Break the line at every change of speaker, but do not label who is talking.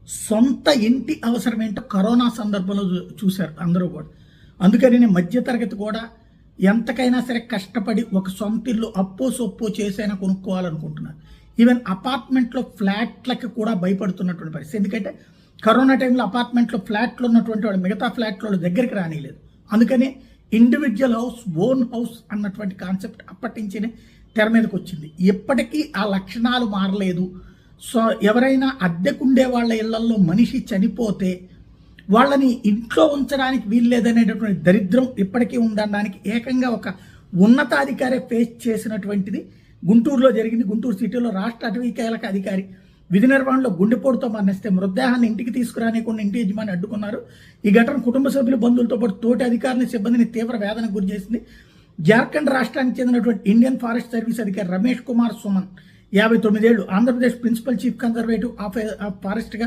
సొంత ఇంటి అవసరం ఏంటో కరోనా సందర్భంలో చూశారు అందరూ కూడా. అందుకని మధ్యతరగతి కూడా ఎంతకైనా సరే కష్టపడి ఒక సొంత ఇల్లు అప్పో సొప్పో చేసైనా కొనుక్కోవాలనుకుంటున్నారు. ఈవెన్ అపార్ట్మెంట్లో ఫ్లాట్లకి కూడా భయపడుతున్నటువంటి పరిస్థితి. ఎందుకంటే కరోనా టైంలో అపార్ట్మెంట్లో ఫ్లాట్లు ఉన్నటువంటి వాళ్ళు మిగతా ఫ్లాట్ల దగ్గరికి రానిలేదు. అందుకని ఇండివిజువల్ హౌస్, ఓన్ హౌస్ అన్నటువంటి కాన్సెప్ట్ అప్పటి నుంచినే తెర మీదకి వచ్చింది. ఇప్పటికీ ఆ లక్షణాలు మారలేదు. సో ఎవరైనా అద్దెకుండే వాళ్ళ ఇళ్లలో మనిషి చనిపోతే వాళ్ళని ఇంట్లో ఉంచడానికి వీల్లేదనేటటువంటి దరిద్రం ఇప్పటికీ ఉందనడానికి ఏకంగా ఒక ఉన్నతాధికారి ఫేస్ చేసినటువంటిది గుంటూరులో జరిగింది. గుంటూరు సిటీలో రాష్ట్ర అటవీశాఖ అధికారి విధి నిర్వహణలో గుండెపోటుతో మరణిస్తే మృతదేహాన్ని ఇంటికి తీసుకురానికుండా ఇంటి యజమాని అడ్డుకున్నారు. ఈ ఘటన కుటుంబ సభ్యులు, బంధువులతో పాటు తోటి అధికారుల సిబ్బందిని తీవ్ర వేదనకు గురి చేసింది. జార్ఖండ్ రాష్ట్రానికి చెందినటువంటి ఇండియన్ ఫారెస్ట్ సర్వీస్ అధికారి రమేష్ కుమార్ సుమన్ 59 ఏళ్లు Andhra Pradesh principal chief conservative of ఫారెస్ట్గా